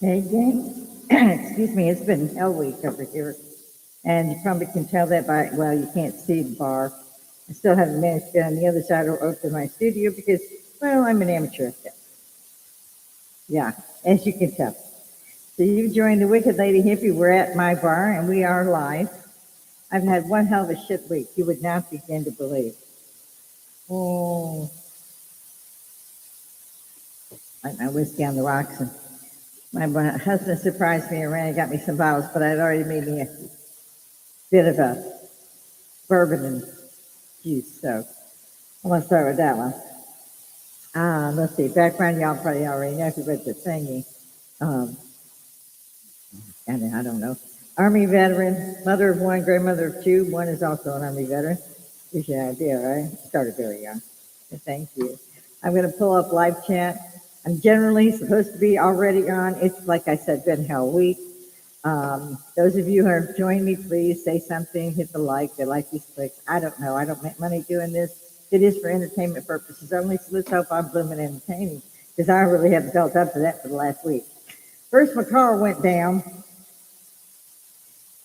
Hey, gang. Excuse me, it's been hell week over here. And you probably can tell that by, well, you can't see the bar. I still haven't managed to get on the other side or open my studio because, well, I'm an amateur at that. Yeah, as you can tell. So you joined the Wicked Lady Hippie. We're at my bar and we are live. I've had one hell of a shit week. You would not begin to believe. Oh, like my whiskey on the rocks. And my husband surprised me and ran and got me some bottles, but I'd already made me a bit of a bourbon and juice. So I'm going to start with that one. Let's see. Background, y'all probably already know if you read the thingy. Um, and I don't know. Army veteran, mother of one, grandmother of two. One is also an Army veteran. Gives you an idea, right? Started very young. So thank you. I'm going to pull up live chat. I'm generally supposed to be already on. It's like I said, been hell week. Those of you who have joined me, please say something, hit the like, they like these clicks. I don't know. I don't make money doing this. It is for entertainment purposes only, so let's hope I'm blooming entertaining because I really haven't felt up to that for the last week. First, my car went down,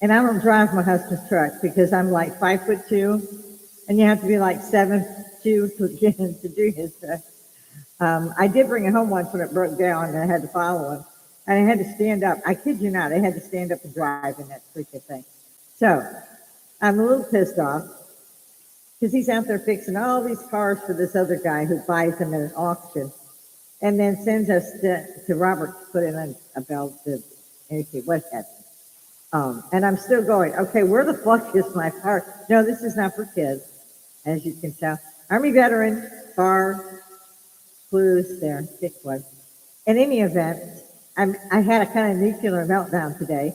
and I don't drive my husband's truck because I'm like 5'2", and you have to be like 7'2" to get him to do his truck. I did bring it home once when it broke down, and I had to follow him. And I had to stand up. I kid you not, I had to stand up and drive in that freaking thing. So I'm a little pissed off because he's out there fixing all these cars for this other guy who buys them at an auction and then sends us to Robert to put in a belt to indicate what happened. And I'm still going, okay, where the fuck is my car? No, this is not for kids, as you can tell. Army veteran, bar, clues there, pick one. In any event, I had a kind of nuclear meltdown today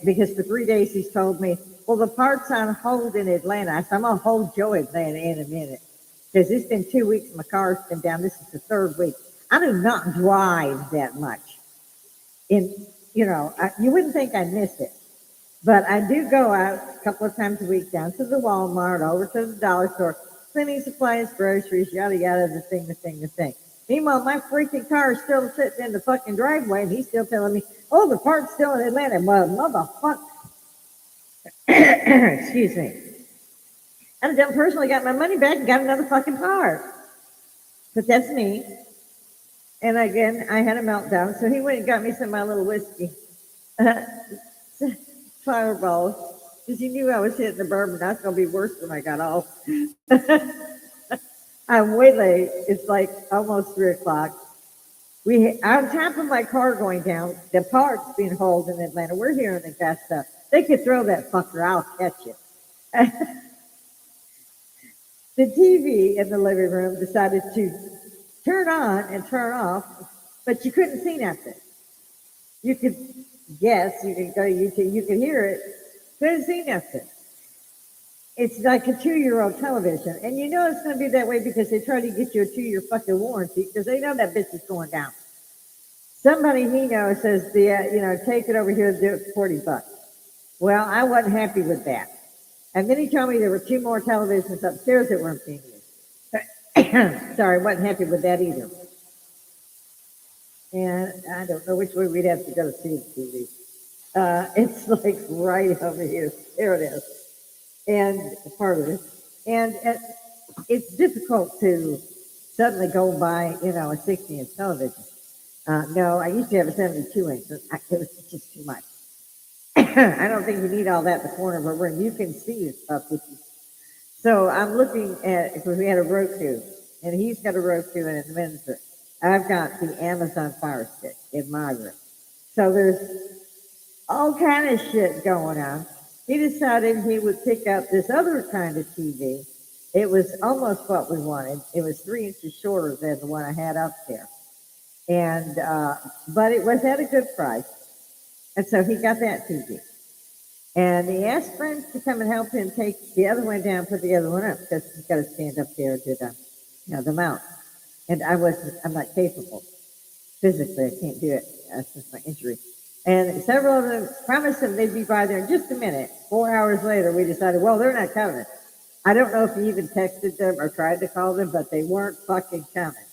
because for 3 days he's told me, well, the part's on hold in Atlanta. I said, I'm going to hold Joe Atlanta in a minute because it's been 2 weeks. My car's been down. This is the third week. I do not drive that much. You wouldn't think I missed it, but I do go out a couple of times a week down to the Walmart, over to the dollar store, cleaning supplies, groceries, yada, yada, the thing. Meanwhile, my freaking car is still sitting in the fucking driveway, and he's still telling me, oh, the part's still in Atlanta. Well, motherfucker. Excuse me. I done personally got my money back and got another fucking part. But that's me. And again, I had a meltdown, so he went and got me some of my little whiskey. Fireball. Because he knew I was hitting the bourbon. That's going to be worse when I got off. I'm way late. It's like almost 3 o'clock. On top of my car going down, the park's being hauled in Atlanta. We're hearing the gas stuff. They could throw that fucker. I'll catch it. The TV in the living room decided to turn on and turn off, but you couldn't see nothing. You could guess. You could go to YouTube. You could hear it. Couldn't see nothing. It's like a 2-year-old television. And you know it's going to be that way because they try to get you a 2-year fucking warranty because they know that bitch is going down. Somebody he knows says, take it over here and do it for $40. Well, I wasn't happy with that. And then he told me there were 2 more televisions upstairs that weren't being used. Sorry, wasn't happy with that either. And I don't know which way we'd have to go to see the TV. It's like right over here. There it is. And part of it. And it's difficult to suddenly go buy, a 60-inch television. No, I used to have a 72-inch. It was just too much. I don't think you need all that in the corner of a room. You can see this stuff. So I'm looking at, because we had a Roku, and he's got a Roku in the men's room. I've got the Amazon Fire Stick in my room. So there's all kind of shit going on. He decided he would pick up this other kind of TV. It was almost what we wanted. It was 3 inches shorter than the one I had up there. And, but it was at a good price. And so he got that TV. And he asked friends to come and help him take the other one down, put the other one up, because he's got to stand up there to the mount. And I'm not capable. Physically, I can't do it. That's just my injury. And several of them promised him they'd be by there in just a minute. 4 hours later, we decided, well, they're not coming. I don't know if he even texted them or tried to call them, but they weren't fucking coming.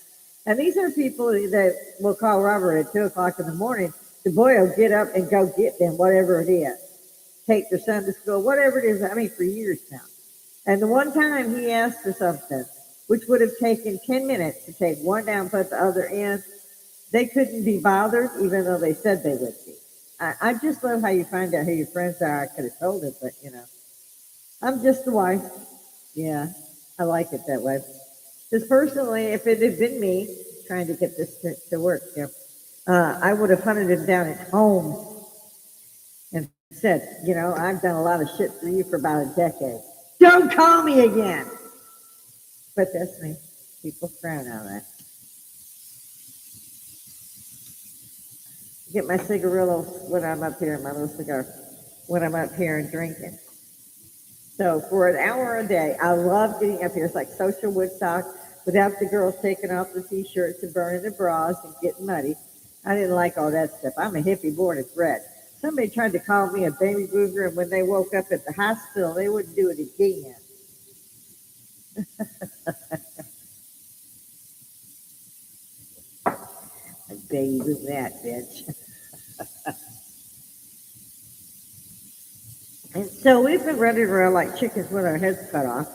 And these are people that will call Robert at 2 o'clock in the morning The boy will get up and go get them, whatever it is. Take their son to school, whatever it is. I mean, for years now. And the one time he asked for something, which would have taken 10 minutes to take one down, put the other in, they couldn't be bothered, even though they said they would be. I just love how you find out who your friends are. I could have told it, but I'm just the wife. Yeah, I like it that way. Because personally, if it had been me trying to get this to work, I would have hunted him down at home and said, I've done a lot of shit for you for about a decade. Don't call me again. But that's me. People frown on that. Get my cigarillos when I'm up here, my little cigar, when I'm up here and drinking. So for an hour a day, I love getting up here. It's like Social Woodstock without the girls taking off the t-shirts and burning their bras and getting muddy. I didn't like all that stuff. I'm a hippie born and bred. Somebody tried to call me a baby booger, and when they woke up at the hospital, they wouldn't do it again. A baby with that, bitch. And so we've been running around like chickens with our heads cut off.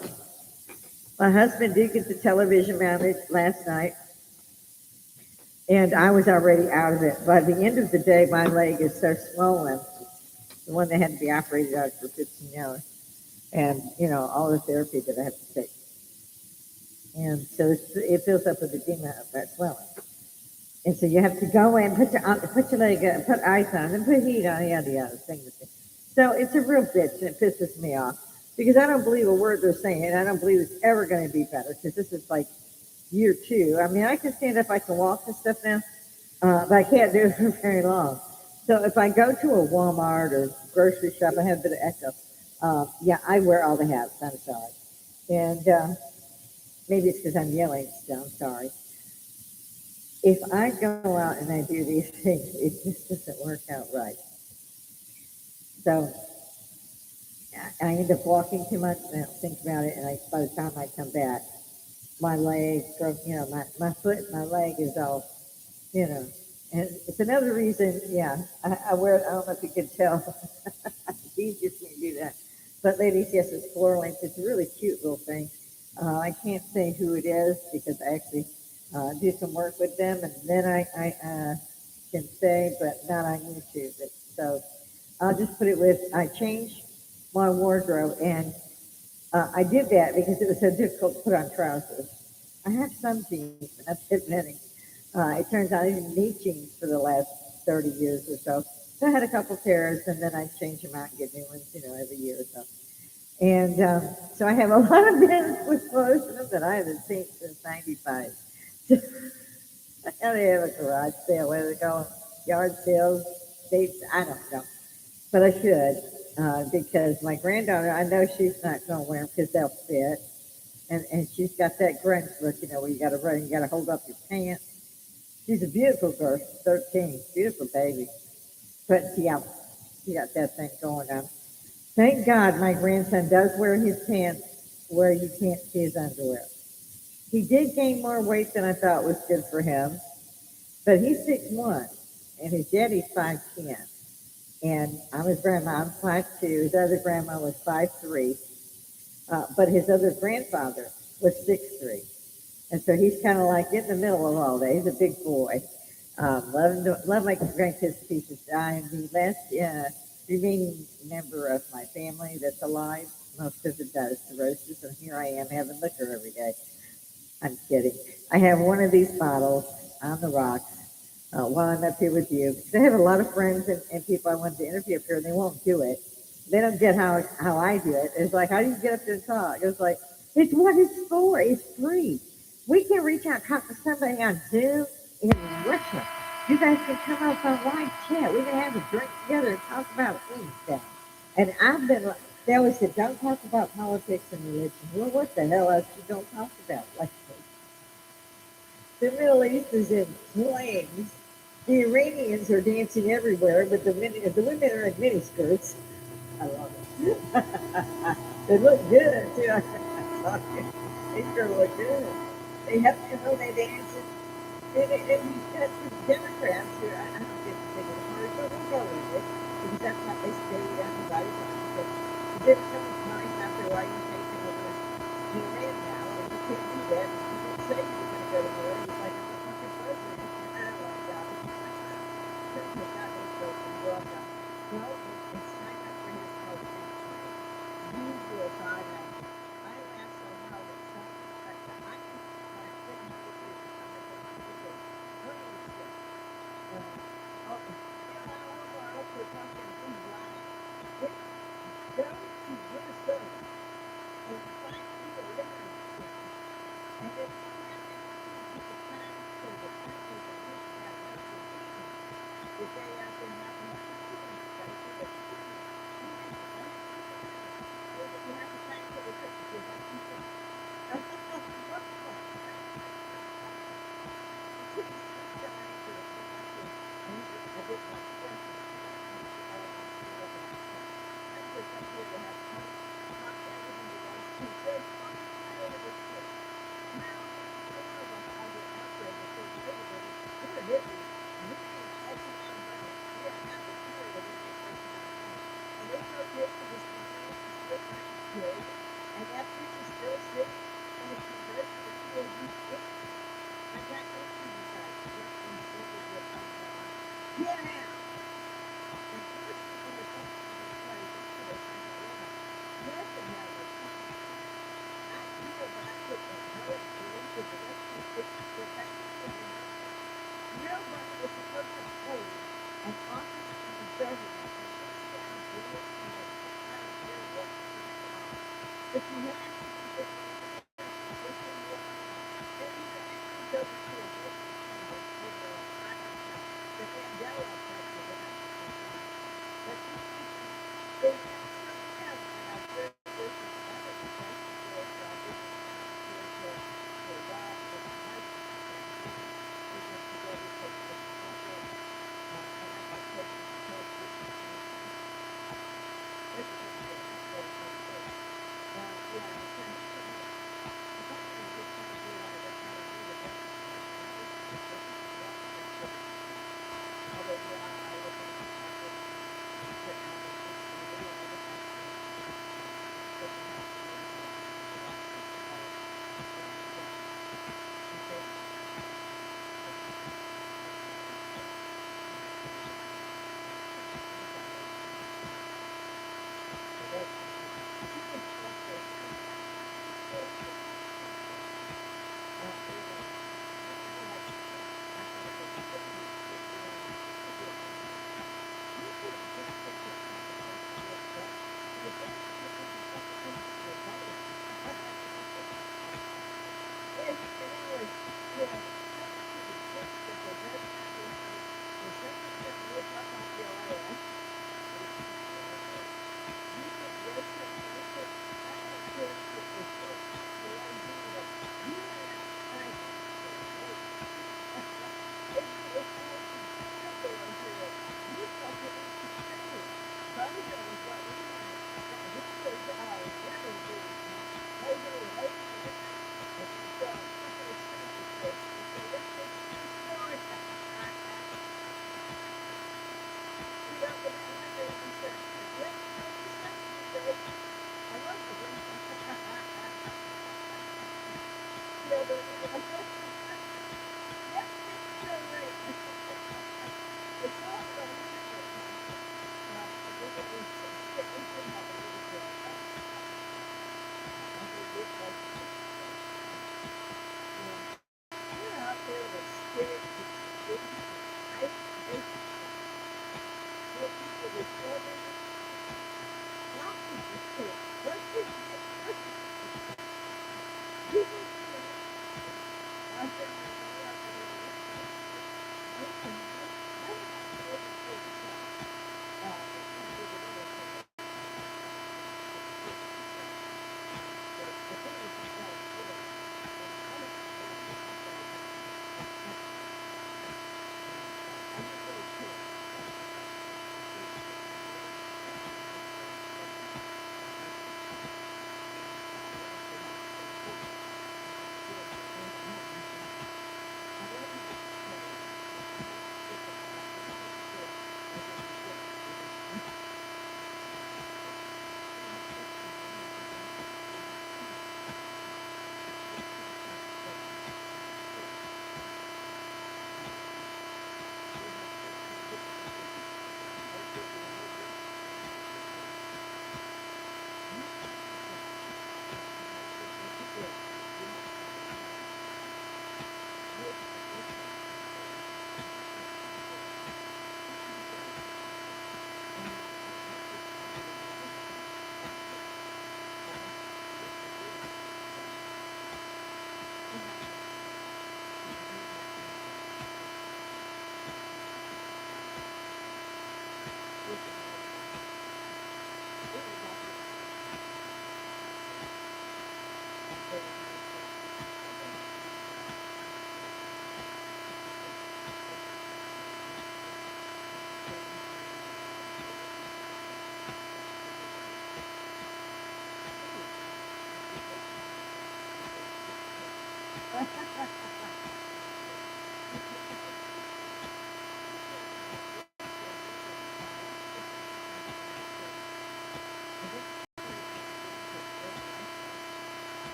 My husband did get the television mounted last night, and I was already out of it. By the end of the day, my leg is so swollen, the one that had to be operated on for 15 hours, and, all the therapy that I have to take. And so it fills up with edema of that swelling. And so you have to go in, put your leg up, put ice on, and put heat on, the other thing. So it's a real bitch, and it pisses me off because I don't believe a word they're saying, and I don't believe it's ever going to be better because this is like year 2. I mean, I can stand up, I can walk and stuff now, but I can't do it for very long. So if I go to a Walmart or grocery shop, I have a bit of echo. I wear all the hats. I'm sorry. And maybe it's because I'm yelling still. I'm sorry. If I go out and I do these things, it just doesn't work out right. So I end up walking too much and I don't think about it. And by the time I come back, my leg, my foot, my leg is all, and it's another reason, I wear, I don't know if you can tell, it's easier for me to do that. But ladies, yes, it's floor length. It's a really cute little thing. I can't say who it is because I actually do some work with them, and then I can say, but not on YouTube. So I'll just put it with, I changed my wardrobe, and I did that because it was so difficult to put on trousers. I have some jeans, but not that many. It turns out I didn't need jeans for the last 30 years or so. So I had a couple pairs, and then I change them out and get new ones, every year or so. And so I have a lot of men with clothes in them that I haven't seen since '95. How they have a garage sale, where they go, yard sales, dates, I don't know. But I should, because my granddaughter, I know she's not going to wear them because they'll fit. And she's got that grunge look, where you got to run, you got to hold up your pants. She's a beautiful girl, she's 13, beautiful baby. But she got that thing going on. Thank God my grandson does wear his pants where you can't see his underwear. He did gain more weight than I thought was good for him, but he's 6'1", and his daddy's 5'10". And I'm his grandma, I'm 5'2". His other grandma was 5'3", but his other grandfather was 6'3". And so he's kind of like in the middle of all that. He's a big boy. Love my grandkids to pieces. I am the last remaining member of my family that's alive. Most of it does cirrhosis, and here I am having liquor every day. I'm kidding. I have one of these bottles on the rocks while I'm up here with you. Because I have a lot of friends and people I want to interview up here, and they won't do it. They don't get how I do it. It's like, how do you get up there and talk? It's like, it's what it's for. It's free. We can reach out and talk to somebody on Zoom in Russia. You guys can come up on live chat. We can have a drink together and talk about anything. And they always said, don't talk about politics and religion. Well, what the hell else you don't talk about? Like, the Middle East is in flames. The Iranians are dancing everywhere, but the women are in miniskirts. I love it. They look good, too. They sure look good. They have they dance. And you've got the Democrats who I don't get the that's what they stayed everybody. It didn't come a time after why you taking over the land now, and you can't do that. You didn't say you were going to go to war. It's like I'm the fucking president. Like that. Couldn't have gotten it from your well, it's time up for his culture. You will buy that. I last so how it's so effective. I can when I couldn't have it with the time I put my finger. What is this? Oh, yeah, I don't know. Talking to black. Go to Minnesota and find you a living state. And then you have to keep the time so the country that you have nothing to do. If they out there have nothing to do, but you make the money, you have to find for the country because that's you think. That's what the fuck. I didn't want to stress it. And that fish is still sitting in the converter that you ate. I got this to you guys. Get out! And first of all, the company was trying to do this. Yes, and now the company. I feel that I put the whole belief in the rest of the fish to back to the nobody was supposed to hold an office in the government in this town in this community. I don't care what but you have to be different.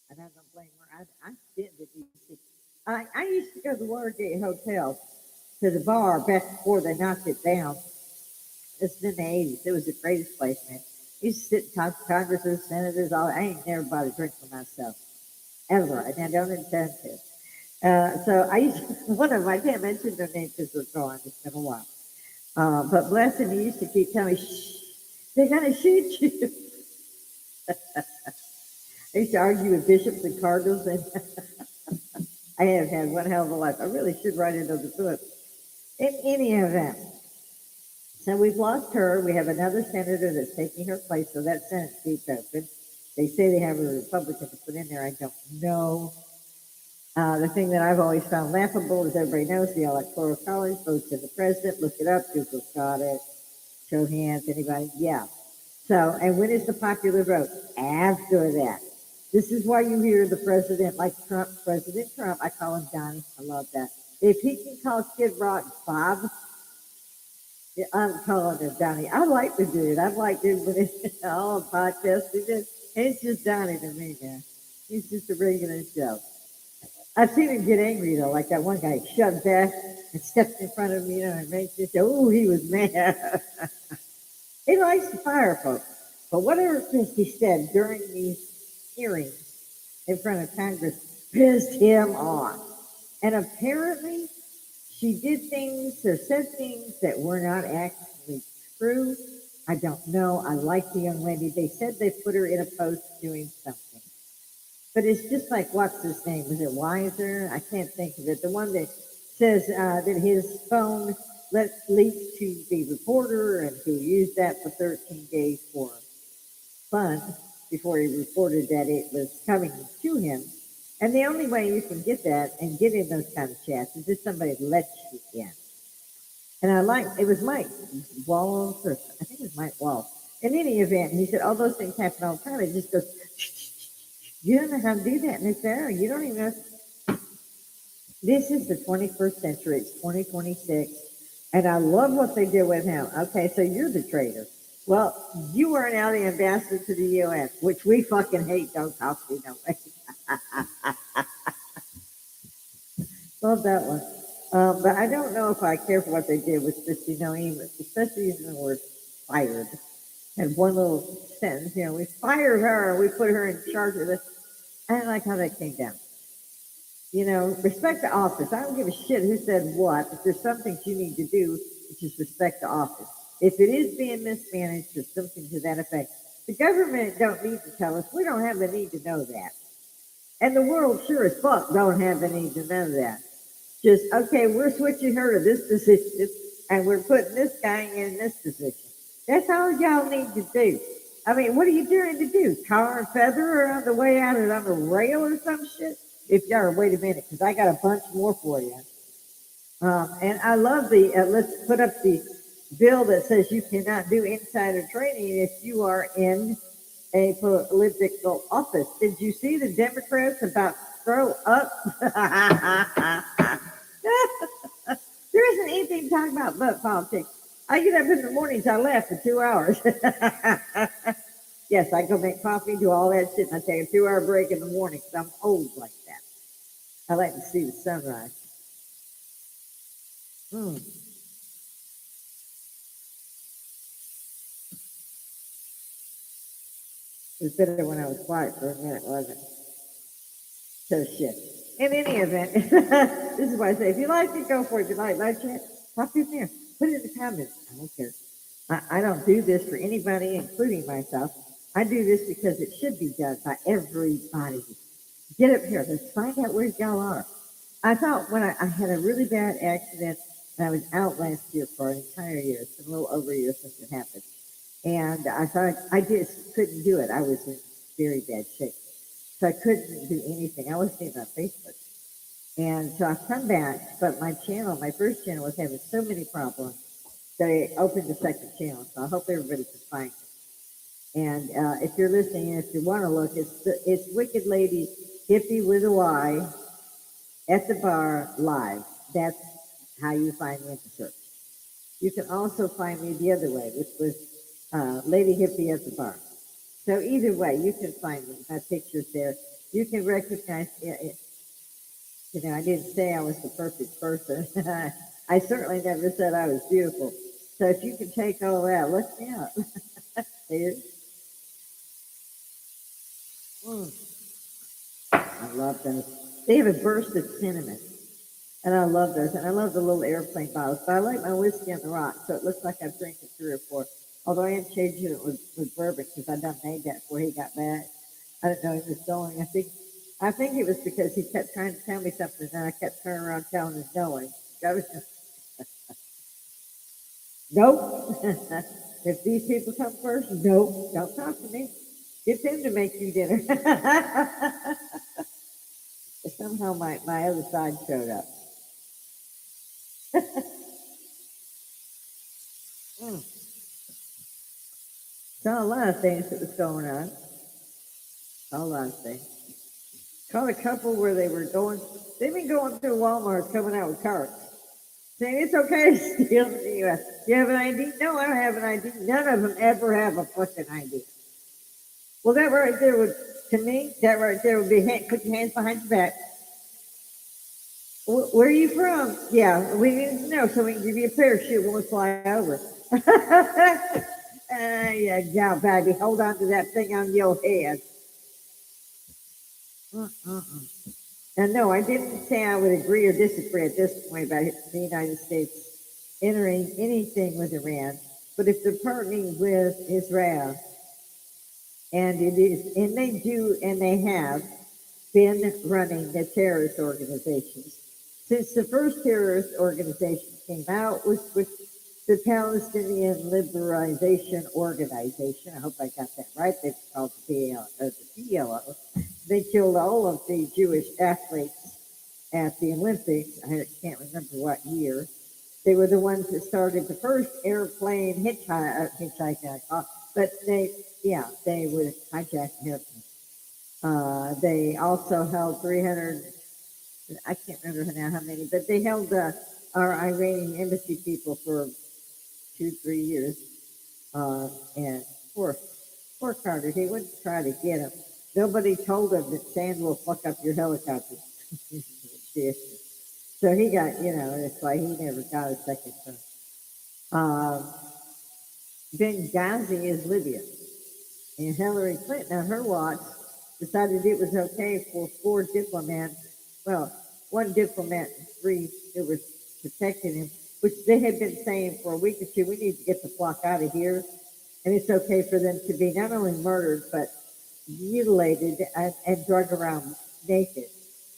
And I don't blame her. I did the DC. I used to go to the Watergate Hotel to the bar back before they knocked it down. This was in the 80s. It was the greatest place, man. I used to sit and talk to congressmen, senators, all. I ain't never bought a drink for myself, ever. And I don't intend to. So I used to, one of them, I can't mention their name because they're gone. It's been a while. But bless him, he used to keep telling me, shh, they're going to shoot you. I used to argue with bishops and cardinals, and I have had one hell of a life. I really should write it on the book. In any event, so we've lost her. We have another senator that's taking her place, so that Senate seat's open. They say they have a Republican to put in there. I don't know. The thing that I've always found laughable is everybody knows the Electoral College votes in the president. Look it up. Google's got it. Show hands. Anybody? Yeah. So, and when is the popular vote? After that. This is why you hear the president, like Trump, President Trump. I call him Donnie. I love that. If he can call Kid Rock Bob, yeah, I'm calling him Donnie. I like the dude. I've liked him when it's all podcasts. It's just Donnie to me, man. He's just a regular show. I've seen him get angry though, like that one guy shoved back and stepped in front of me, and made me say, "Oh, he was mad." He likes to fire folks, but whatever Christie said during these hearings in front of Congress pissed him off, and apparently she did things or said things that were not actually true. I don't know. I like the young lady. They said they put her in a post doing something. But it's just like, what's his name? Was it Weiser? I can't think of it. The one that says that his phone leaked to the reporter and who used that for 13 days for fun before he reported that it was coming to him. And the only way you can get that and get in those kind of chats is if somebody lets you in. And I like, it was Mike Walls, or I think it was Mike Walls. In any event, he said, all those things happen all the time. It just goes, You don't know how to do that in this era. You don't even know. This is the 21st century. It's 2026. And I love what they did with him. Okay, so you're the traitor. Well, you were now the ambassador to the U.S., which we fucking hate. Don't talk to me, no way. Love that one. But I don't know if I care for what they did with this, even, especially using the word fired. And one little sentence, we fired her, we put her in charge of this. I don't like how that came down. Respect the office. I don't give a shit who said what. If there's some things you need to do, just respect the office. If it is being mismanaged or something to that effect, the government don't need to tell us. We don't have the need to know that. And the world sure as fuck don't have the need to know that. Just, okay, we're switching her to this position and we're putting this guy in this position. That's all y'all need to do. I mean, what are you trying to do? Tar and feather her on the way out and on the rail or some shit? If y'all, wait a minute, because I got a bunch more for you. And I love let's put up the bill that says you cannot do insider trading if you are in a political office. Did you see the Democrats about to throw up? There isn't anything to talk about but politics. I get up in the mornings, I laugh for 2 hours. Yes, I go make coffee, do all that shit, and I take a 2-hour break in the morning because I'm old like that. I like to see the sunrise. Hmm. It was better when I was quiet for a minute, wasn't it? So shit. In any event, this is why I say, if you like it, go for it. If you like chat, pop in there. Put it in the comments. I don't care. I don't do this for anybody, including myself. I do this because it should be done by everybody. Get up here. Let's find out where y'all are. I thought when I had a really bad accident, and I was out last year for an entire year. It's been a little over a year since it happened. And I thought I just couldn't do it. I was in very bad shape. So I couldn't do anything. I wasn't even on Facebook. And so I've come back, but my first channel was having so many problems that I opened a second channel. So I hope everybody can find it. And if you're listening, and if you want to look, it's Wicked Lady Hippy with a Y at the bar live. That's how you find me in the search. You can also find me the other way, which was Lady Hippie at the bar. So either way, you can find me. My picture's there. You can recognize it. I didn't say I was the perfect person. I certainly never said I was beautiful. So if you can take all that, look me up. Here. Mm. I love those. They have a burst of cinnamon. And I love those. And I love the little airplane bottles. But I like my whiskey on the rocks, so it looks like I'm drinking 3 or 4. Although I am changing it with bourbon because I done made that before he got back. I didn't know he was going. I think it was because he kept trying to tell me something, and I kept turning around telling him no. That was just, nope. If these people come first, nope. Don't talk to me. Get them to make you dinner. Somehow my other side showed up. Mm. Saw a lot of things that was going on. Saw a lot of things. Caught a couple where they've been going through Walmart coming out with carts. Saying it's okay to steal in the U.S. You have an ID? No, I don't have an ID. None of them ever have a fucking ID. Well, that right there to me, that right there would be, put your hands behind your back. Where are you from? Yeah, we need to know so we can give you a parachute when we fly over. Yeah, baby, hold on to that thing on your head. And no, I didn't say I would agree or disagree at this point about the United States entering anything with Iran. But if they're partnering with Israel, and they have been running the terrorist organizations. Since the first terrorist organization came out was with the Palestinian Liberalization Organization. I hope I got that right. They called the PLO. They killed all of the Jewish athletes at the Olympics. I can't remember what year. They were the ones that started the first airplane hitchhiking, but they would hijack an airplane. They also held 300, I can't remember now how many, but they held our Iranian embassy people for 2, 3 years. And poor, poor Carter, he wouldn't try to get him. Nobody told him that sand will fuck up your helicopter. So he got, it's like he never got a second chance. Benghazi is Libya. And Hillary Clinton, on her watch, decided it was okay for 4 diplomats, well, 1 diplomat and 3 that were protecting him, which they had been saying for a week or two, we need to get the flock out of here. And it's okay for them to be not only murdered, but mutilated and drug around naked.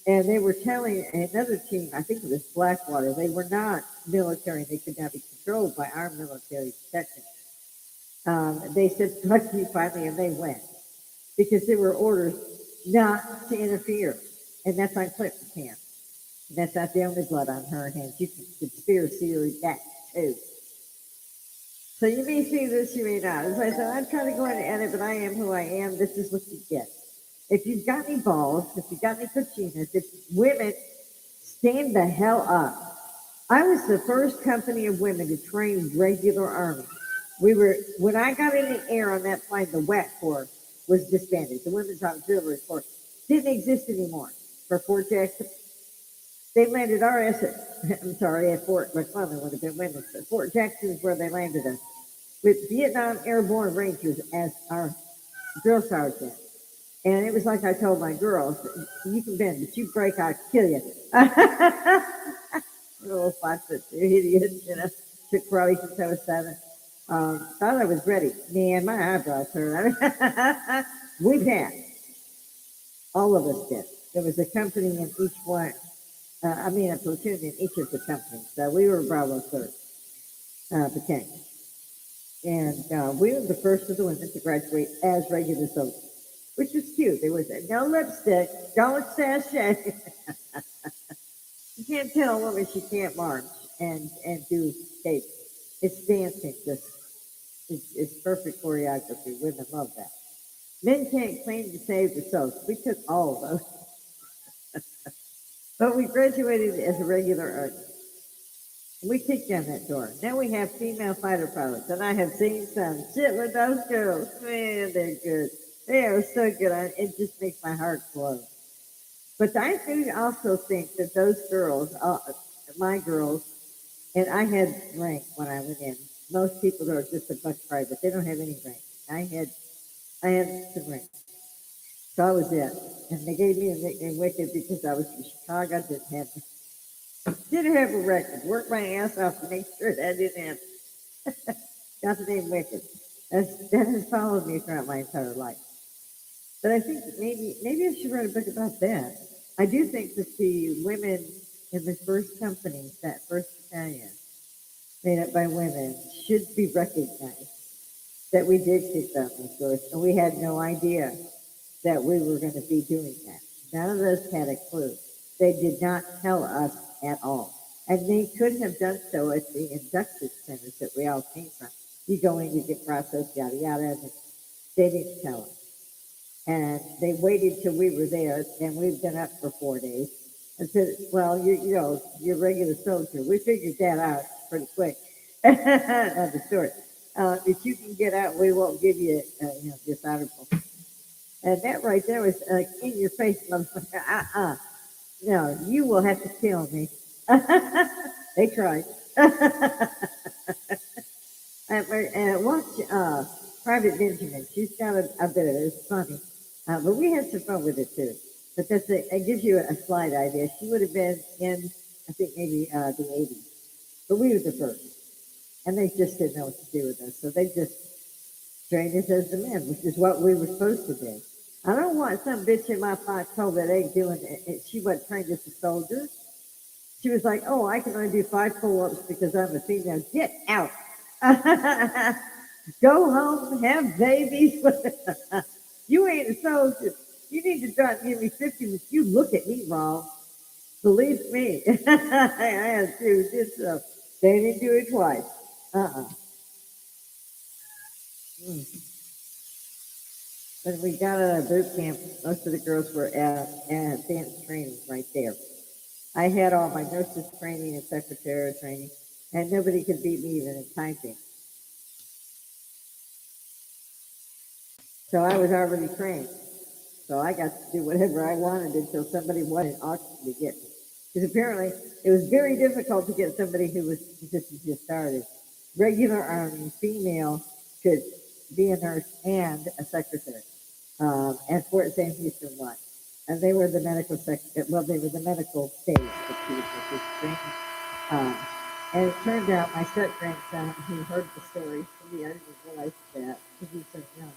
And they were telling another team, I think it was Blackwater, they were not military, they could not be controlled by our military protection. They said, fuck you finally, and they went. Because there were orders not to interfere. And that's on Clinton's hands. And that's not the only blood on her hands. You can conspiracy that too. So you may see this, you may not. As I said, I'm trying to go in and edit, but I am who I am. This is what you get. If you've got any balls, if you've got any cochinas, if women, stand the hell up. I was the first company of women to train regular army. When I got in the air on that plane, the WAC Corps was disbanded. The Women's Auxiliary Corps didn't exist anymore for Fort Jackson. They landed our at Fort McClellan would have been women's, but Fort Jackson is where they landed us with Vietnam Airborne Rangers as our drill sergeant. And it was like I told my girls, you can bend, but you break, I'll kill you. Little 5'2" idiots, took karate since I was 7. Thought I was ready. Man, my eyebrows hurt. We passed. All of us did. There was a company in each one. A platoon in each of the companies. So we were Bravo 3rd Battalion. And we were the first of the women to graduate as regular soldiers, which was cute. There was no lipstick, don't sashay. You can't tell a woman she can't march and do skates. It's dancing. It's perfect choreography. Women love that. Men can't claim to save the souls. We took all of those. But we graduated as a regular army. We kicked down that door. Now we have female fighter pilots, and I have seen some shit with those girls. Man, they're good. They are so good. It just makes my heart glow. But I do also think that those girls, my girls, and I had rank when I went in. Most people are just a buck private. They don't have any rank. I had some rank. So I was it. And they gave me a nickname Wicked because I was from Chicago. Didn't have a record. Worked my ass off to make sure that I didn't have. Got the name Wicked. That has followed me throughout my entire life. But I think that maybe I should write a book about that. I do think that the women in the first company, that first battalion, made up by women, should be recognized that we did kick down those doors, and we had no idea that we were going to be doing that. None of us had a clue. They did not tell us at all. And they could have done so at the induction centers that we all came from. You go in, you get processed, yada, yada, and they didn't tell us. And they waited till we were there, and we've been up for 4 days. And said, well, you're a regular soldier. We figured that out pretty quick. The story. If you can get out, we won't give you, dishonorable. And that right there was in your face, motherfucker. No, you will have to kill me. They tried. And watch Private Benjamin. She's got a bit of it. It's funny. But we had some fun with it too. But it gives you a slight idea. She would have been in, I think, maybe the 80s. But we were the first. And they just didn't know what to do with us. So they just trained us as the men, which is what we were supposed to do. I don't want some bitch in my foxhole that ain't doing it. She wasn't trained as a soldier. She was like, oh, I can only do 5 pull-ups because I'm a female. Get out. Go home, have babies. You ain't a soldier. You need to try and give me 50, but you look at me wrong. Believe me. I had to do so. They didn't do it twice. when we got out of boot camp, most of the girls were at dance training right there. I had all my nurses training and secretarial training, and nobody could beat me even in typing. So I was already trained. So I got to do whatever I wanted until somebody wanted auction to get me. Because apparently it was very difficult to get somebody who was just started. Regular Army female could be a nurse and a secretary at Fort Sam Houston one. And they were the medical well, they were the medical stage that she was training. Um, and it turned out my step grandson, who heard the story from me, I didn't realize that because he was so young.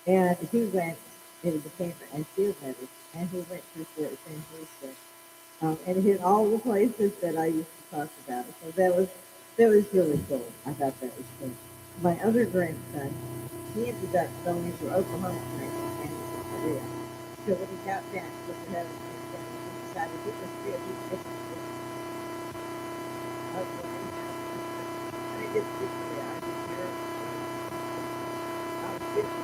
And he went, it became a field medic, and he went through Fort Sam Houston and hit all the places that I used to talk about. So that was really cool. I thought that was cool. My other grandson, he ended up going to Oklahoma training and to Korea. So when he got back, after having he decided he was really different. I did Korea. I did Europe. I was 50.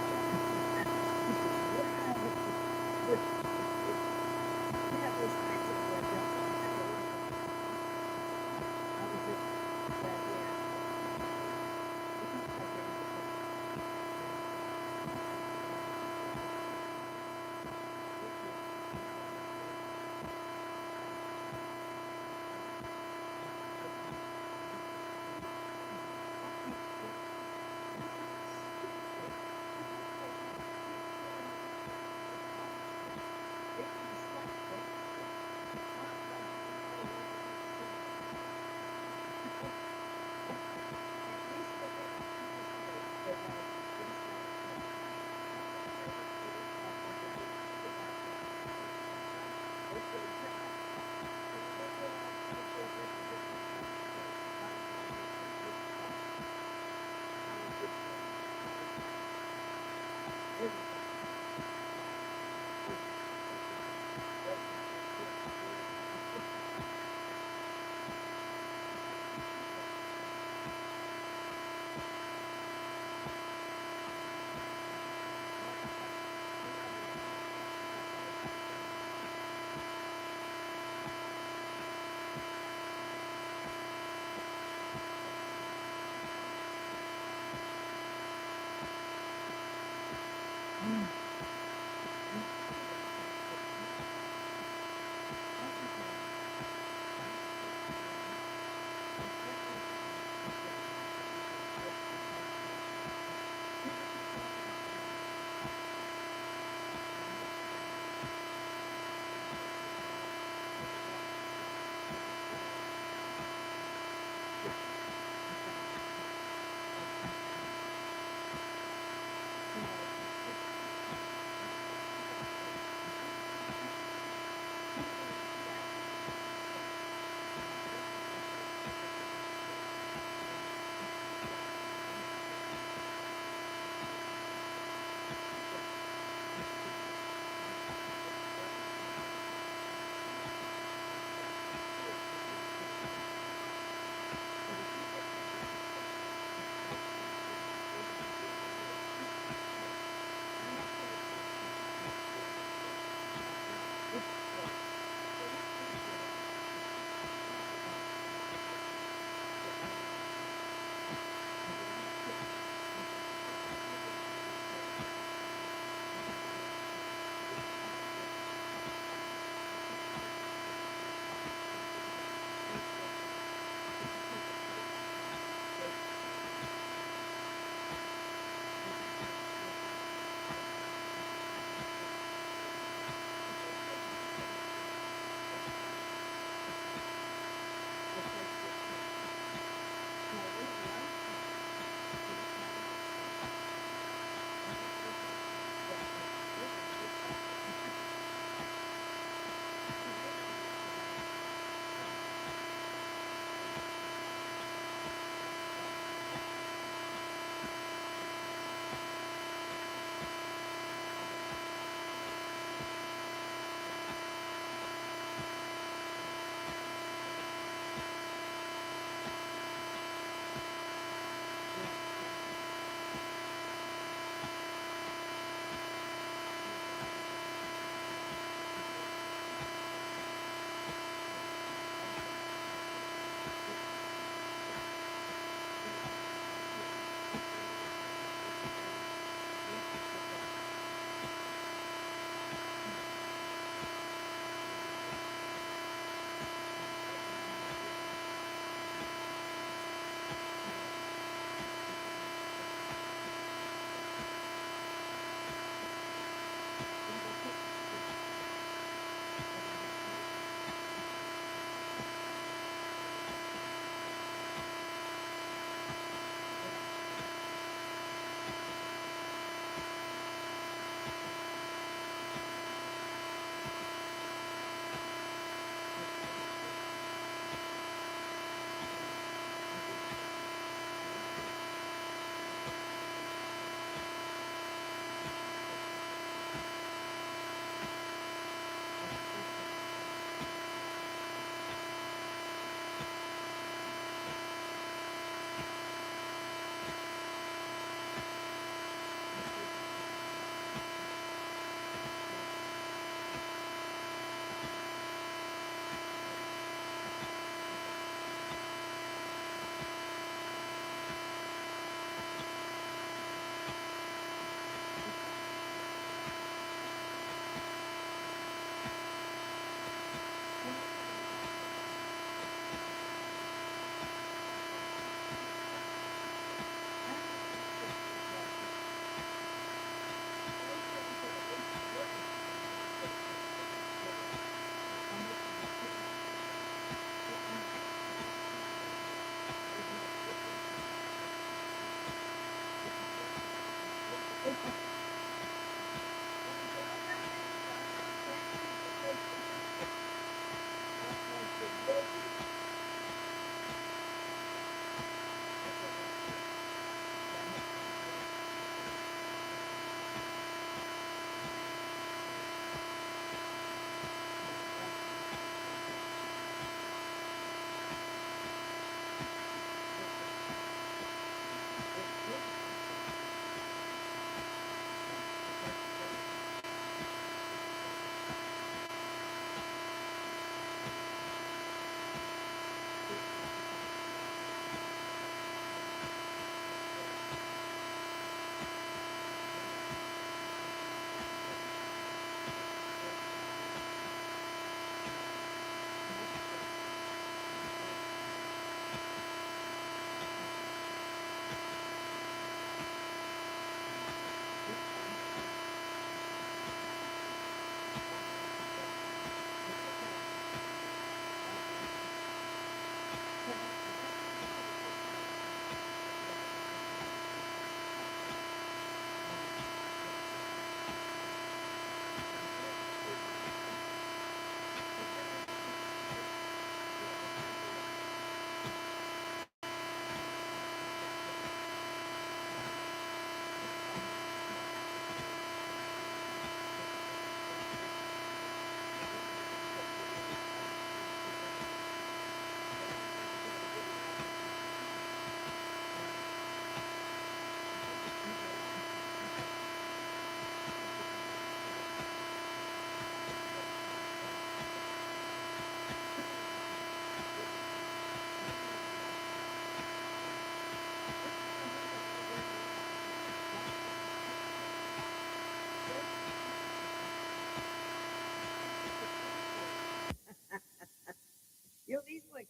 That was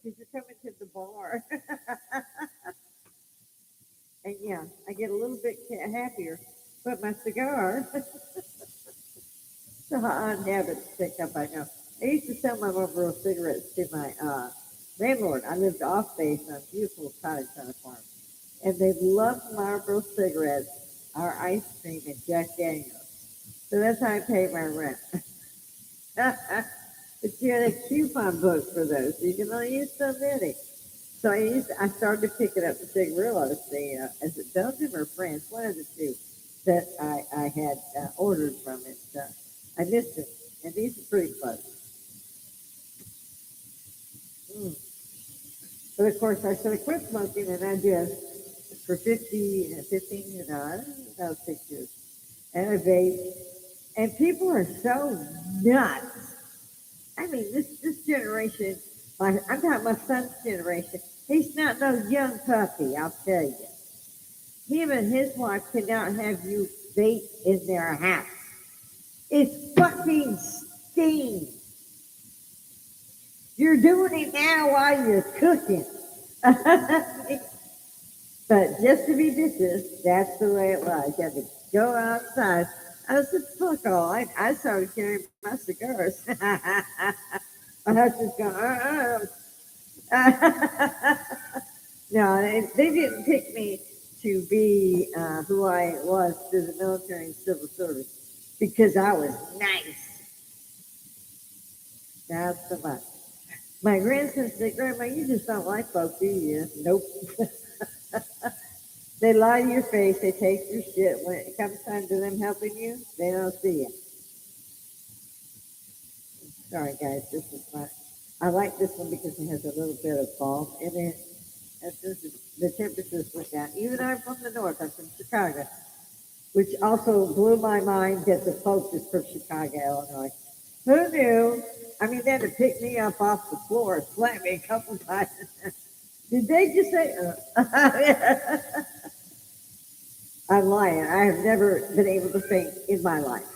because you're coming to the bar. And yeah, I get a little bit happier. But my cigar, it's a odd habit to pick up, I know. I used to sell my Marlboro cigarettes to my landlord. I lived off base on a beautiful cottage on a farm. And they loved Marlboro cigarettes, our ice cream, and Jack Daniels. So that's how I pay my rent. But you had a coupon book for those. So you can only use so many. So I started picking up the cigarillos, as a Belgium or France, one of the two that I had ordered from it. I missed it, and these are pretty close. Mm. But of course, I sort of quit smoking, and I just, for 15, I don't know, about 6 years, and I vape. And people are so nuts. I mean, this generation, I'm talking my son's generation, he's not no young puppy, I'll tell you. Him and his wife cannot have you vape in their house. It's fucking stinks. You're doing it now while you're cooking. But just to be vicious, that's the way it was. You had to go outside. I said, fuck all. I started carrying my cigars. My husband's going, No, they didn't pick me to be who I was through the military and civil service because I was nice. Not so much. My grandson said, Grandma, you just don't like folks, do you? Nope. They lie to your face. They take your shit. When it comes time to them helping you, they don't see you. Sorry, guys. This is my. I like this one because it has a little bit of balm in it. As soon as the temperatures went down, even though I'm from the north, I'm from Chicago, which also blew my mind that the folks is from Chicago, Illinois. Who knew? I mean, they had to pick me up off the floor and slap me a couple times. Did they just say, I'm lying. I have never been able to faint in my life.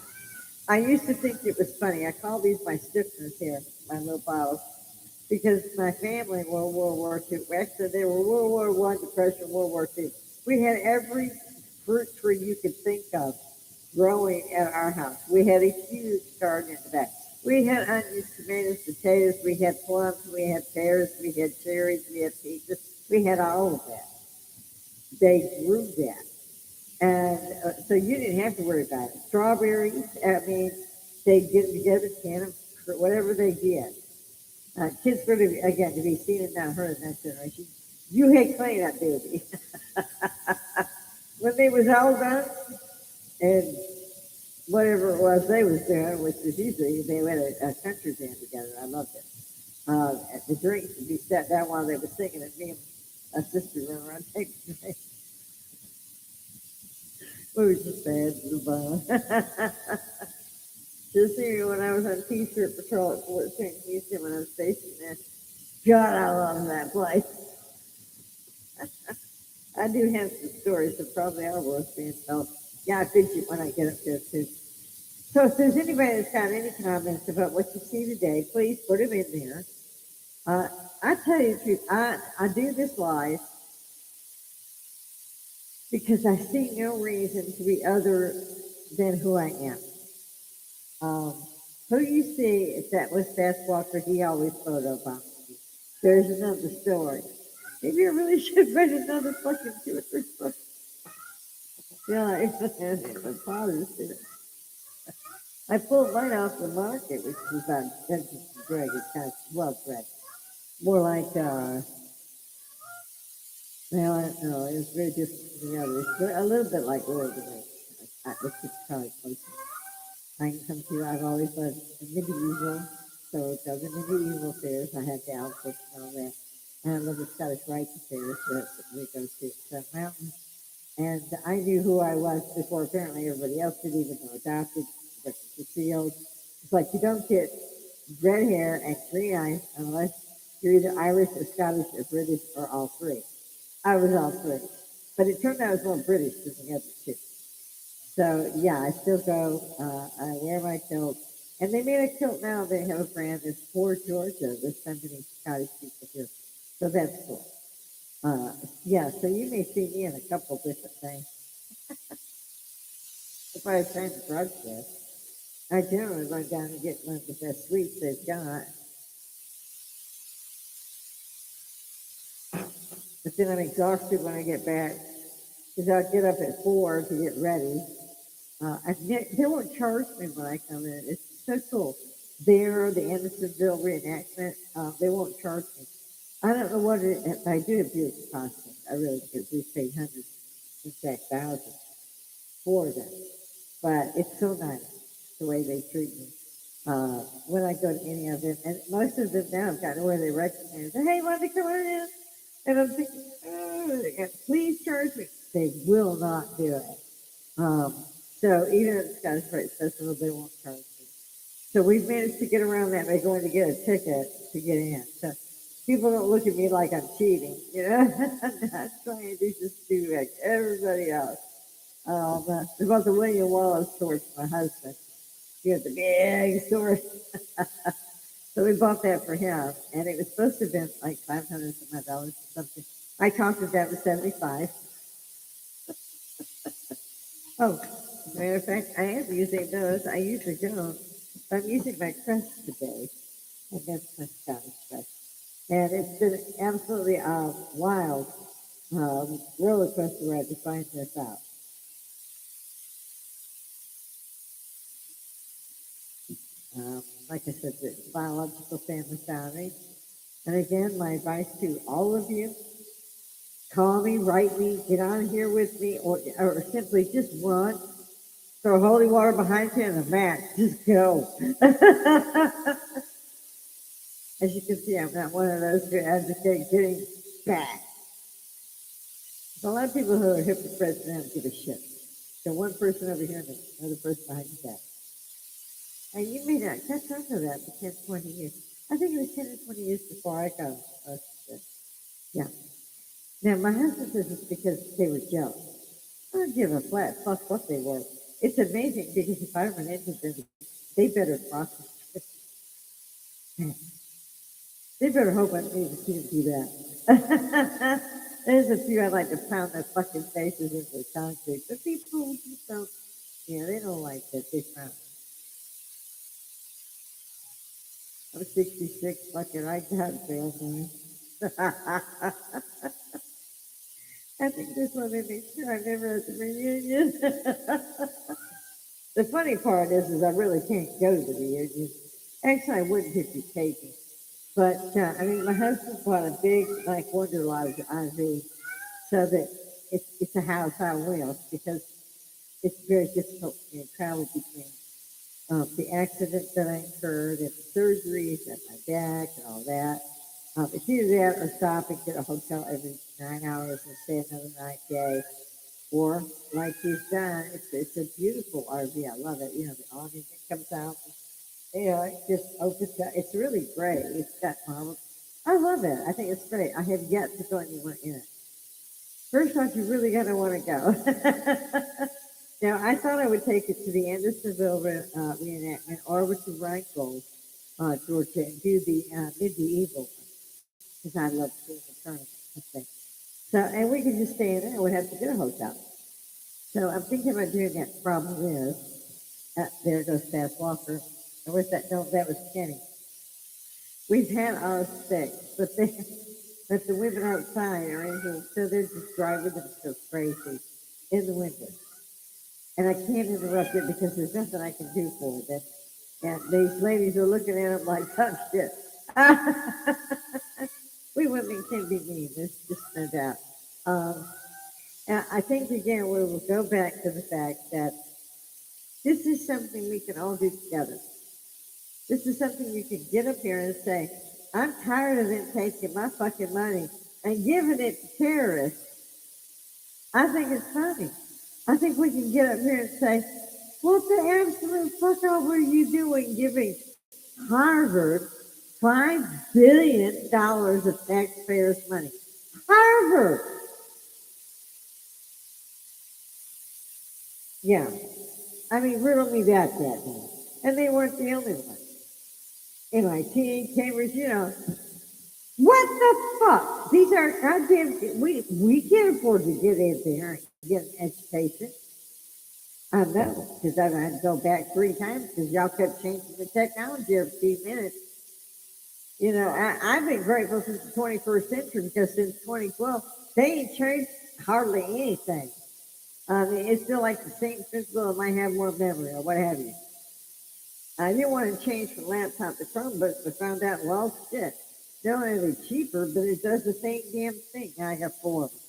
I used to think it was funny. I call these my stiffeners here, my little bottles, because my family in World War II, actually they were World War I, Depression, World War II. We had every fruit tree you could think of growing at our house. We had a huge garden in the back. We had onions, tomatoes, potatoes, we had plums, we had pears, we had cherries, we had peaches. We had all of that. They grew that. And so you didn't have to worry about it. Strawberries, I mean, they'd get them together, can them, whatever they did. Kids were, again, to be seen and not heard in that generation. You hate cleanup, baby. When they was all done, and whatever it was they was doing, which was usually they had a country band together. I loved it. The drinks would be set down while they were singing, and me and my sister run around taking drinks. We were just bad to the bone. Just here when I was on T-shirt patrol at Fort St. Houston when I was stationed there. God, I love that place. I do have some stories that probably are worth being told. Yeah, I pitch it when I get up there too. So if there's anybody that's got any comments about what you see today, please put them in there. I tell you the truth, I do this live because I see no reason to be other than who I am. Who you see, if that was Fast Walker, he always photobombed me. There's another story. Maybe I really should write another fucking 2 or 3 books. Yeah, the father's did it. I pulled mine off the market, which is about Dungeons and Dragons, kind of well bred. More like, well, I don't know, it was very different from the others, but a little bit like Lord of the Rings. Let's just call it close. I can come to, I've always loved medieval, so it does the medieval fairs. I have the outfits and all that. And I love the Scottish Rite fairs, so that's what we go to Stone Mountain. And I knew who I was before apparently everybody else did, even though adopted, but the field. It's like you don't get red hair and green eyes unless you're either Irish or Scottish or British or all three. I was all three. But it turned out I was more British than the other two. So yeah, I still go. I wear my kilt. And they made a kilt now. They have a brand that's for Georgia. There's so many Scottish people here. So that's cool. Yeah, so you may see me in a couple different things. If I was trying to broadcast, I generally run down and get one of the best sweets they've got. But then I'm exhausted when I get back because I'll get up at 4 to get ready. They won't charge me when I come in. It's so cool. There, the Andersonville reenactment, they won't charge me. I don't know what it is. I do have beautiful costumes. I really do. We paid hundreds, in fact, thousands for them. But it's so nice the way they treat me when I go to any of them. And most of them now have gotten where they recognize, hey, want to come on in? And I'm thinking, oh, please charge me. They will not do it. Um, so even at the Scottish Rite Festival, they won't charge me. So we've managed to get around that by going to get a ticket to get in. So people don't look at me like I'm cheating. You know, I'm not trying to just do like everybody else. We bought the William Wallace sword for my husband. He had the big sword. So we bought that for him. And it was supposed to have been like $500 or something. I talked it down to 75. Oh, as a matter of fact, I am using those. I usually don't. I'm using my crest today. And that's my Scottish crest. And it's been absolutely wild roller coaster ride to find this out. Like I said, the biological family found me. And again, my advice to all of you, call me, write me, get on here with me, or simply just run, throw holy water behind you and a mat, just go. As you can see, I'm not one of those who advocate getting back. There's a lot of people who are hypocrites and don't give a shit. So one person over here and another person behind your back. And you may not catch on to that for 10, 20 years. I think it was 10 or 20 years before I got busted. Yeah. Now, my husband says it's because they were jealous. I don't give a flat fuck what they were. It's amazing because if I run into them, they better process it. They better hope I don't even see them do that. There's a few I'd like to pound their fucking faces into the concrete, but people just don't, they don't like that. They frown. I'm 66, fucking, I got family. I think this one made me sure I never had the reunion. The funny part is I really can't go to the reunion. Actually, I wouldn't if you paid me. But, I mean, my husband bought a big, like, Wonder Lodge RV so that it's a house on wheels because it's very difficult for me to travel between the accident that I incurred and the surgeries and my back and all that. It's either that or stop and get a hotel every 9 hours and stay another night day. Or like he's done, it's a beautiful RV. I love it. The awning that comes out. It just opens up. It's really great. It's got marble. I love it. I think it's great. I have yet to go anywhere in it. First off, you really gotta want to go. Now, I thought I would take it to the Andersonville reenactment or over to Rhinegold, Georgia, and do the medieval one because I love seeing the tournament. Okay. So, and we could just stay in there. I would have to get a hotel. So I'm thinking about doing that. Problem is, there goes Fast Walker. And where's that? No, that was Kenny. We've had our six, but the women outside are in, so they're just driving themselves crazy in the winter. And I can't interrupt it because there's nothing I can do for them. And these ladies are looking at them like, oh shit. We women can be mean, there's just no doubt. And I think again we will go back to the fact that this is something we can all do together. This is something you can get up here and say, I'm tired of them taking my fucking money and giving it to terrorists. I think it's funny. I think we can get up here and say, what the absolute fuck all were you doing giving Harvard $5 billion of taxpayers' money? Harvard! Yeah. I mean, riddle me that now. And they weren't the only ones. MIT, Cambridge, what the fuck? These are goddamn. We can't afford to get in there and get an education. I know, because I've had to go back 3 times because y'all kept changing the technology every few minutes. I've been grateful since the 21st century because since 2012, they ain't changed hardly anything. I mean, it's still like the same principle. It might have more memory or what have you. I didn't want to change from laptop to Chromebook, but found out, well, shit, they're only cheaper, but it does the same damn thing. Now I got 4 of them,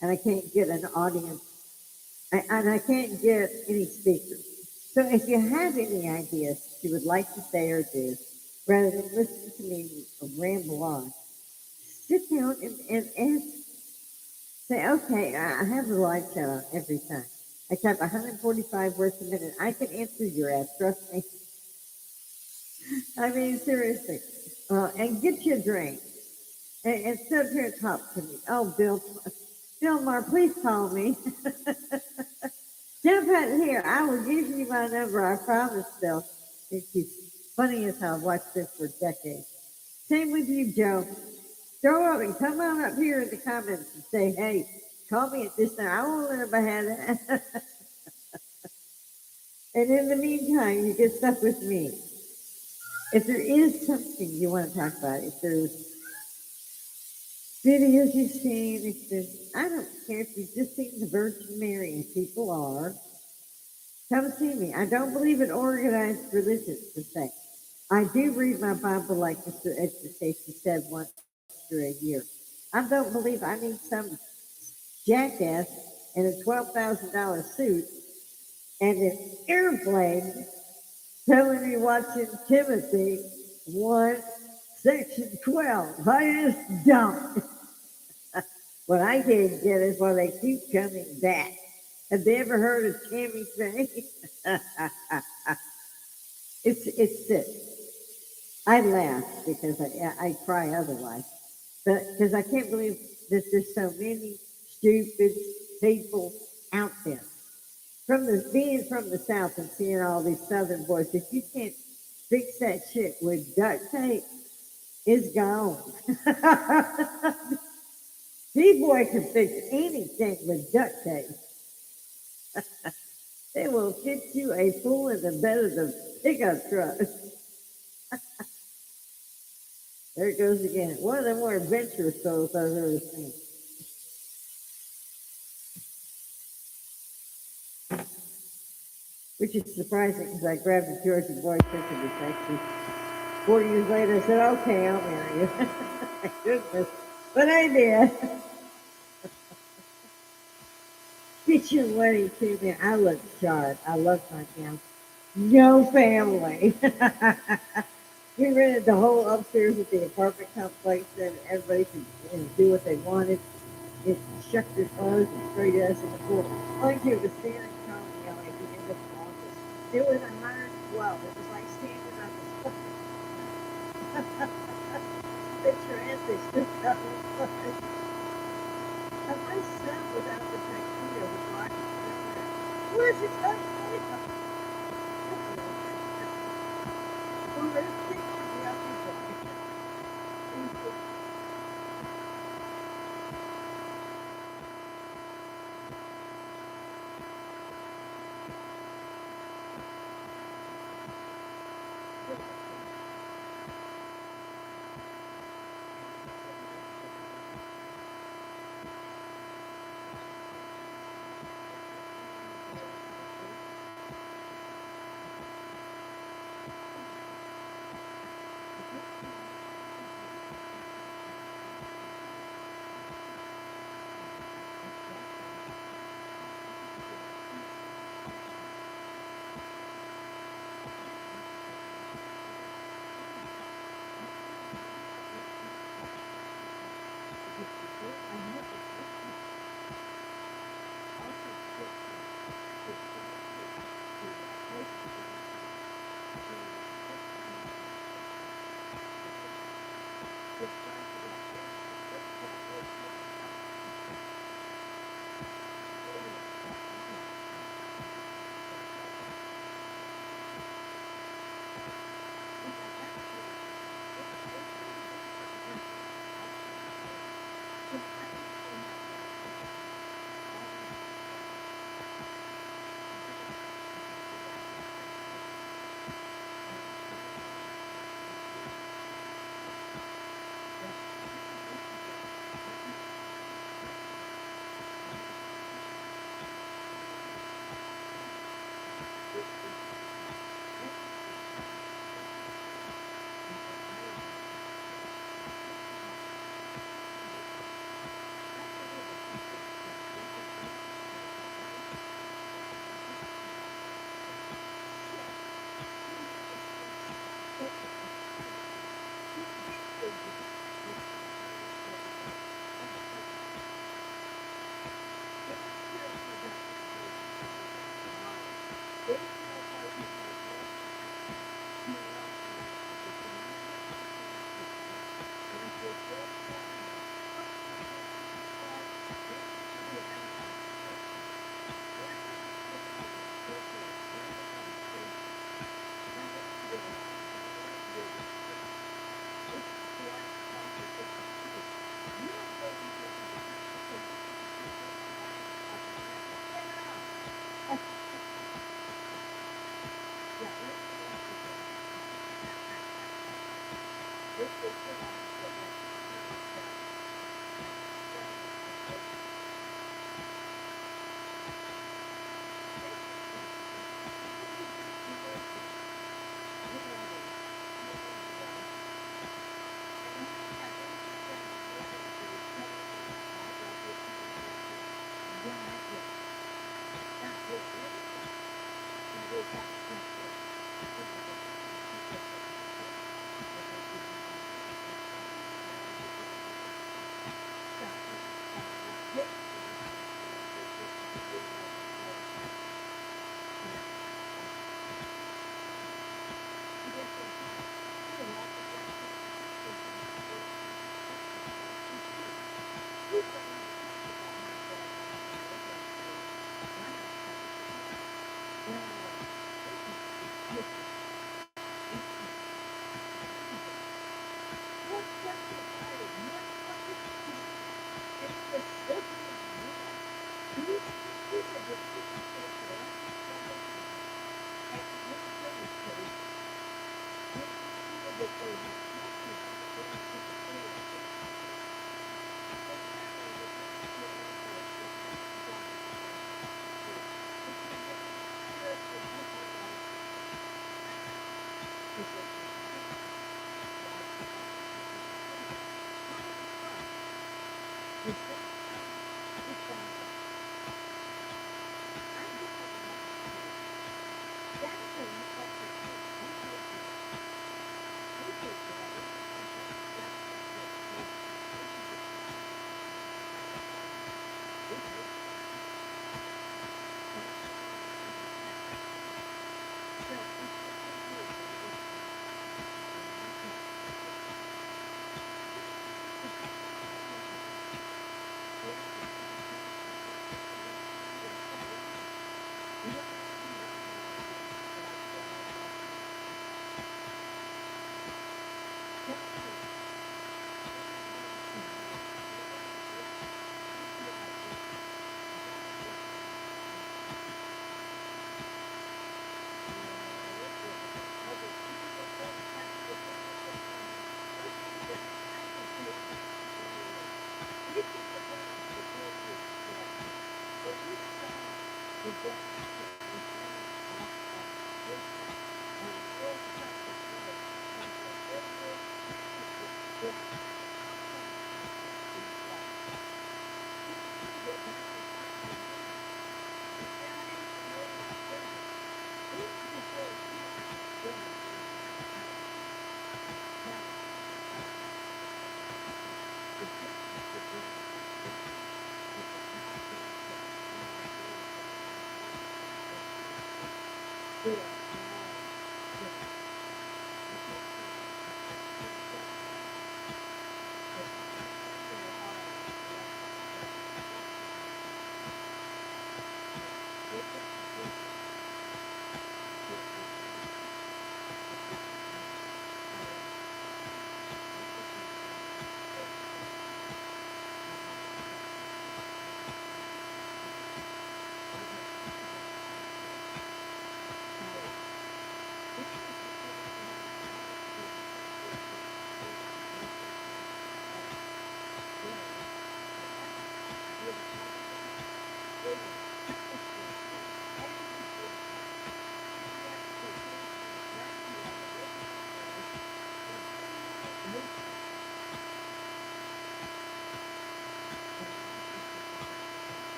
and I can't get an audience, and I can't get any speakers. So if you have any ideas you would like to say or do, rather than listen to me ramble on, sit down and say, okay, I have the live chat on every time. I type 145 words a minute. I can answer your ass, trust me. I mean, seriously. And get you a drink. And sit up here and talk to me. Oh, Bill Maher, please call me. Jump out here. I will give you my number. I promise, Bill. It's funny as how I've watched this for decades. Same with you, Joe. Throw up and come on up here in the comments and say, hey, call me at this time. I won't let anybody have that. And in the meantime, you get stuck with me. If there is something you want to talk about, if there's videos you've seen, if there's, I don't care if you've just seen the Virgin Mary, and people are, come see me. I don't believe in organized religion per se. I do read my Bible like Mr. Education said once through a year. I don't believe I need some jackass in a $12,000 suit and an airplane telling me what's in Timothy 1, section 12. I just don't. What I can't get is why they keep coming back. Have they ever heard of Tammy Faye? It's sick. I laugh because I cry otherwise. But because I can't believe that there's so many stupid people out there. Being from the South and seeing all these Southern boys, if you can't fix that shit with duct tape, it's gone. These boys can fix anything with duct tape. They will fit you a fool in the bed of the pickup truck. There it goes again. One of the more adventurous souls I've ever seen. Which is surprising because I grabbed a Georgia boy thinking it's actually 4 years later. I said, okay, I'll marry you. My goodness. But I did. Get your wedding to me. I look sharp. I love my gown. No family. We rented the whole upstairs of the apartment complex and everybody could do what they wanted. It shucked their clothes and sprayed us in the pool. All I did was stand and call me out at the end of the office. It was 112. It was like standing on the fucking picture and this stuff. And my son without the tuxedo was watching. Where's your tuxedo? Well, there's pictures of the other day. This was the one that went to church.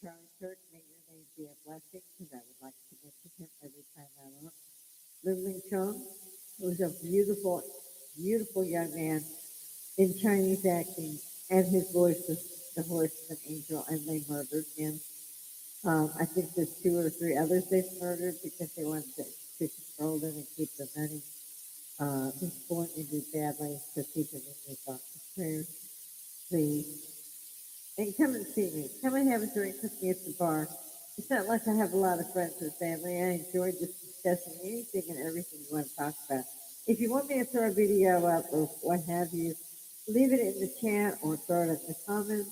Charlie Kirk, may your name be a blessing, because I would like to mention him every time I want. Lin Chong was a beautiful, beautiful young man in Chinese acting, and his voice was the horseman angel, and they murdered him. I think there's two or three others they've murdered because they wanted to control them and keep the money. This boy you do badly, so keep him in your thoughts and prayers, please. And come and see me. Come and have a drink with me at the bar. It's not like I have a lot of friends or family. I enjoy just discussing anything and everything you want to talk about. If you want me to throw a video up or what have you, leave it in the chat or throw it in the comments.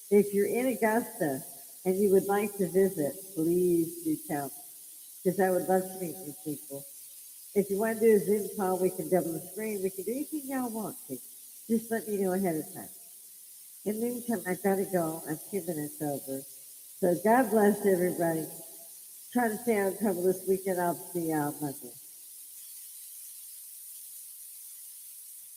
If you're in Augusta and you would like to visit, please do tell me, because I would love to meet you people. If you want to do a Zoom call, we can double the screen. We can do anything y'all want to. Just let me know ahead of time. In the meantime, I gotta go. I'm 2 minutes over. So God bless everybody. Try to stay out of trouble this weekend. I'll see y'all Monday.